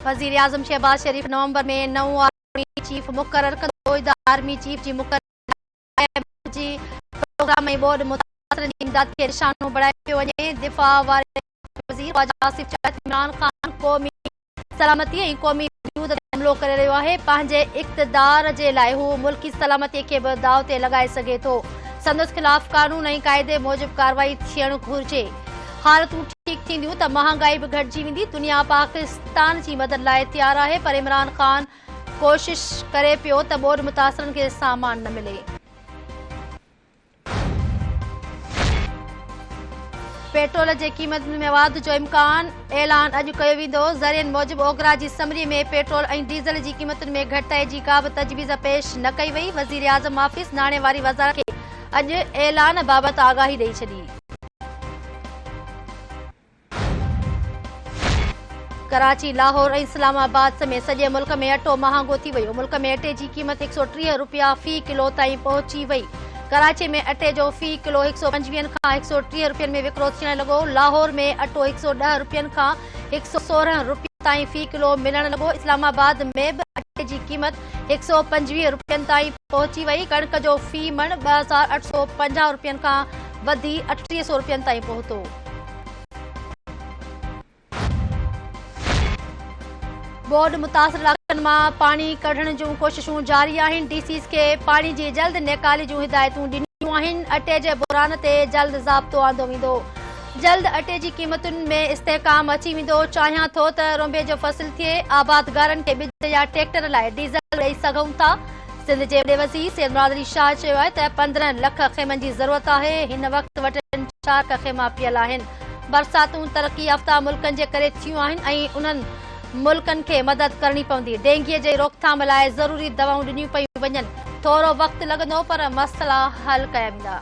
वज़ीर आज़म शहबाज शरीफ़ नवंबर में नओं आर्मी चीफ मुक़रर कंदो। आर्मी चीफ जी मुक़रर जी प्रोग्राम ऐं बोर्ड मुतासिरनि जी इमदाद खे निशानो बणाए पियो वञे। दिफ़ा वारे वज़ीर ख़्वाजा आसिफ चयो इमरान ख़ान क़ौमी सलामती ऐं क़ौमी वजूद ते हमलो करे रहियो आहे। पंहिंजे इक़्तिदार जे लाइ हू मुल्की सलामतीअ खे बि दाव ते लॻाए सघे थो। संदसि ख़िलाफ़ कानून ऐं क़ाइदे मूजिबि कार्रवाई थियणु घुरिजे। हालतूं ठीक थींदियूं त महांगाई बि घटिजी वेंदी। दुनिया पाकिस्तान जी मदद लाइ तयार आहे, पर इमरान ख़ान कोशिश करे पियो त बोर्ड मुतासिरनि खे सामान न मिले। पेट्रोल जे क़ीमतुनि में वाध जो इम्कान ऐलान अॼु कयो वेंदो। ज़रियनि मूजिबि ओगरा जी समरी में पेट्रोल ऐं डीज़ल जी क़ीमतुनि में घटिताई जी का बि तजवीज़ पेश न कई वई। वज़ीर आज़म ऑफिस नाणे वारी वज़ारत खे अॼु ऐलान बाबति आगाही ॾेई छॾी। कराची, लाहौर ऐं इस्लामाबाद समेत सॼे मुल्क में अटो महांगो थी वियो। मुल्क में अटे जी क़ीमत 130 रुपया फ़ी किलो ताईं पहुची वई। कराची में अटे जो फ़ी किलो 125 खां 130 रुपयनि में विकिरो थियण लॻो। लाहौर में अटो 110 रुपयनि खां 116 रुपयनि ताईं फ़ी किलो मिलण लॻो। इस्लामाबाद में बि अटे जी क़ीमत 125 रुपयनि ताईं पहुची वई। कणिक जो फ़ी मण 2850 रुपयनि खां वधी 3800 रुपयनि ताईं पहुतो। बोर्ड मुतासिर इलाक़नि मां पाणी कढण जूं कोशिशूं जारी आहिनि। डीसीस खे पाणी जी जल्द निकाली जूं हिदायतूं ॾिनियूं आहिनि। अटे जे बहिरान ते जल्द ज़ाब्तो आंदो वेंदो। जल्द अटे जी क़ीमतुनि में इस्तेहकाम अची वेंदो। चाहियां थो त रोंबे जो फ़सुलु थिए। आबादगारनि खे ॿिज या ट्रैक्टर लाइ डीज़ल ॾेई सघूं था। सिंध जे वॾे वज़ीर सैयद मुराद अली शाह चयो आहे त 15 लख ख़ेमनि जी ज़रूरत आहे। हिन वक़्तु वटि 4 लख ख़ेमा पियल आहिनि। बरसातूं तरक़ी याफ़्ता मुल्कनि जे करे थियूं आहिनि ऐं उन्हनि मुल्कनि खे मदद करणी पवंदी। डेंगीअ जे रोकथाम लाइ ज़रूरी दवाऊं ॾिनियूं पयूं वञनि। थोरो वक़्तु लॻंदो, पर मसइला हल कया वेंदा।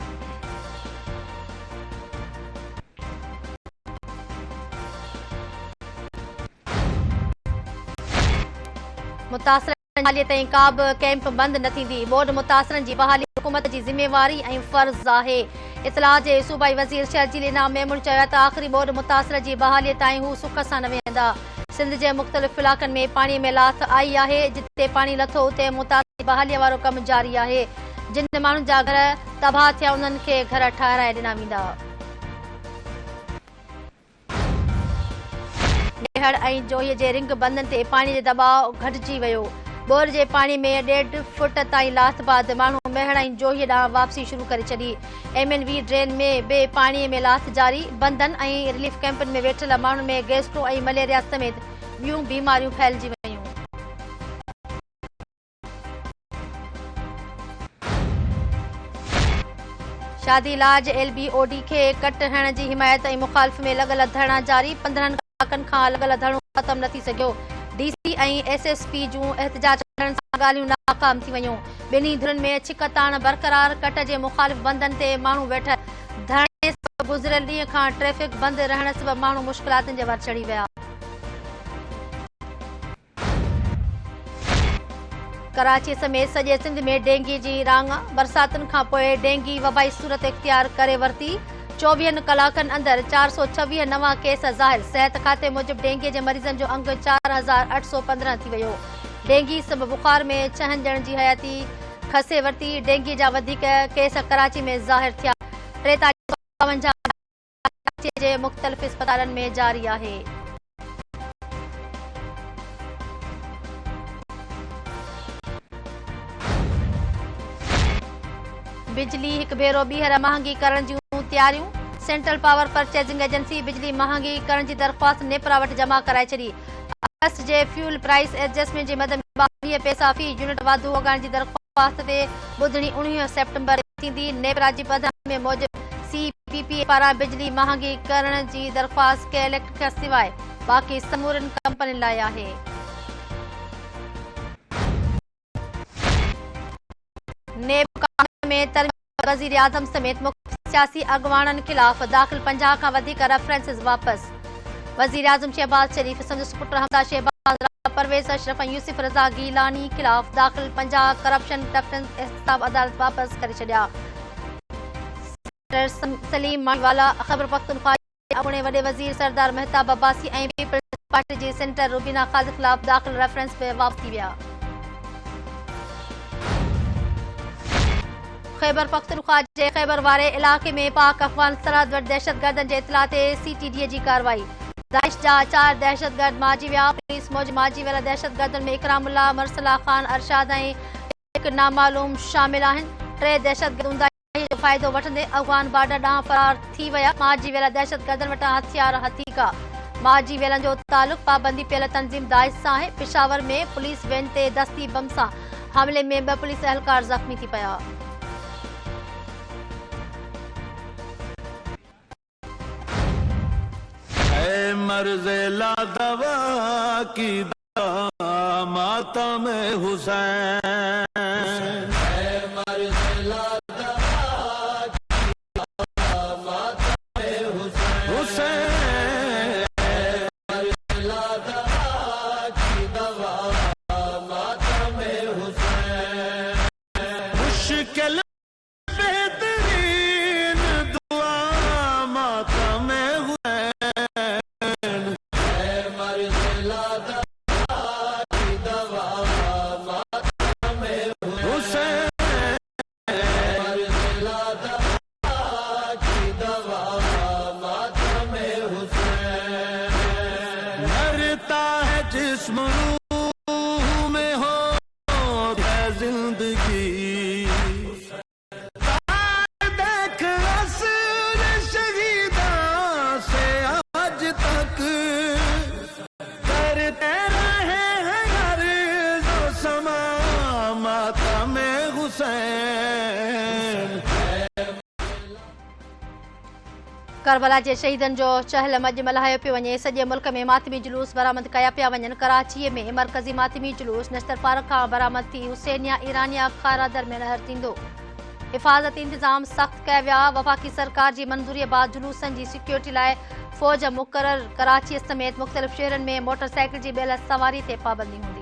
मुतासिरनि जी बहालीअ ताईं का बि कैंप बंदि न थींदी। बोर्ड मुतासिरनि जी बहाली हुकूमत जी ज़िम्मेवारी ऐं फ़र्ज़ आहे। इतलाह जे सूबाई वज़ीर शर्जील इनाम मेमून चयो त आख़िरी बोर्ड मुतासिर जी बहालीअ ताईं हू सुख सां न वेंदा। सिंध जे मुख़्तलिफ़ इलाक़नि में पाणीअ में लाथ आई आहे। जिते पाणी लथो उते मुतासिर बहालीअ वारो कमु जारी आहे। जिन माण्हुनि जा घर तबाह थिया उन्हनि खे घर ठाहिराए ॾिना वेंदा। नेहड़ ऐं जोहीअ जे रिंग बंदनि ते पाणी जो दबाव घटिजी वियो। बोर जे पाणी में 1.5 फुट ताईं लाथ बाद माण्हू मेहड़ ऐं जोहीअ ॾांहुं वापसी शुरू करे छॾी। MNV ड्रेन में बि पाणीअ में लाथ जारी। बंदनि ऐं रिलीफ कैंपनि में वेठल माण्हुनि में गैस्ट्रो ऐं मलेरिया समेत ॿियूं बीमारियूं फैलिजी वयूं। शादी इलाज LBOD खे कट हणण जी हिमायत ऐं मुखालिफ़ में लॻल धरना जारी। 15 कलाकनि खां लॻल धरणो ख़तम न थी सघियो। DC ऐं SSP जूं एहतजाज करण सां ॻाल्हियूं नाकाम थी वयूं। ॿिन्ही धुरनि में छिकताण बरक़रार। कट जे मुखालिफ़ बंदनि ते माण्हू वेठल। धरणे सबबि गुज़िरियल ॾींहं खां ट्रैफ़िक बंदि रहण सबबि माण्हू मुश्किलातुनि जे वर चढ़ी विया। कराची समेत सॼे सिंध में डेंगी जी रांग। बरसातुनि खां पोइ डेंगी वबाई सूरत इख़्तियार करे वरिती। 24 कलाकनि अंदरि 426 नवां केस ज़ाहिर। सिहत खाते मूजिबि डेंगीअ जे मरीज़नि जो अंग 4815 थी वियो। डेंगी सबबि बुख़ार में 6 ॼणनि जी हयाती खसे वरिती। डेंगी जा वधीक केस कराची में ज़ाहिर थिया। 4352 कराची जे मुख़्तलिफ़ इस्पतालनि में जारी आहे। बिजली हिकु भेरो ॿीहर महांगी करण जूं तयारियूं। सेंट्रल पावर परचेजिंग एजेंसी बिजली महांगी करण जी दरख़्वास्त नेपरा वटि जमा कराए छॾी। अगस्त जे फ्यूल प्राइस एडजस्टमेंट जे मद में 22 पैसा फ़ी यूनिट वाधो वॻाइण जी दरख़्वास्त ते ॿुधणी 19 सेप्टेम्बर थींदी। नेपरा जी प्रधान में मूजिबि CPP पारां बिजली महांगी करण जी दरख़्वास्त के इलेक्ट्रिक खां सवाइ बाक़ी समूरनि कंपनियुनि लाइ आहे। में वज़ीर आज़म समेत सियासी अॻवाननि ख़िलाफ़ दाख़िल 50 खां वधीक रेफरेंसिस वापसि। वज़ीर आज़म शहबाज शरीफ़ संदसि पुट हमज़ा शहबाज, परवेज़ अशरफ ऐं यूसुफ रज़ा गीलानी ख़िलाफ़ दाख़िल 50 करप्शन रेफरेंस एहतिसाब अदालत वापसि करे छॾिया। सलीम मानीवाला ख़ैबर पख्तूनख्वा अॻूणे वॾे वज़ीर सरदार महताब अब्बासी ऐं पीपल्स पार्टी जी सेनेटर रुबीना खालिद खिलाफ दाख़िल रेफरेंस पे वापसी विया। खैबर पख्तूनख्वा जे खैबर वारे इलाके में पाक अफगान सरहद वटि दहशतगर्दनि जे इतला ते CTD जी कार्रवाई। दाइश जा 4 दहशतगर्द मारिजी विया। पुलिस मौज मारिजी वियल दहशतगर्दनि में इकरामुल्ला, मरसला खान, अरशाद ऐं हिकु नामालूम शामिल आहिनि। 3 दहशतगर्द उंदाही जो फ़ाइदो वठंदे अफगान बॉर्डर ॾांहुं फरार थी विया। मारिजी वियल दहशतगर्दनि वटां हथियार हथीका। मारिजी वियलनि जो तालुक़ पाबंदी पियल तंज़ीम दाइश सां आहे। पेशावर में पुलिस वैन ते दस्ती बम सां हमले में 2 पुलिस एहलकार ज़ख़्मी थी पिया। मर्ज़ेला दवा की दवा मातम हुसैन, मर्ज़ेला दवा की दवा मातम हुसैन, मर्ज़ेला दवा की दवा मातम हुसैन। मुश्किल बेहतरीन दुआ मातम जिस्म रूह में हो जिंदगी, देख असल शहीदा से आज तक करते रहे हैं हर जो समा मातम हुसैन। करबला जे शहीदनि जो चहलम अॼु मल्हायो पियो वञे। सॼे मुल्क में मातमी जुलूस बरामद कया पिया वञनि। कराचीअ में मरकज़ी मातमी जुलूस नश्तर पार्क खां बरामद थी हुसैनिया ईरानिया अखाड़ा दरमियान हर थींदो। हिफ़ाज़ती इंतज़ाम सख़्त कया विया। वफ़ाक़ी सरकार जी मंज़ूरीअ बाद जुलूसनि जी सिक्योरिटी लाइ फ़ौज मुक़रर। कराची समेत मुख़्तलिफ़ शहरनि में मोटरसाइकिल जी ॿियल सवारी ते पाबंदी हूंदी।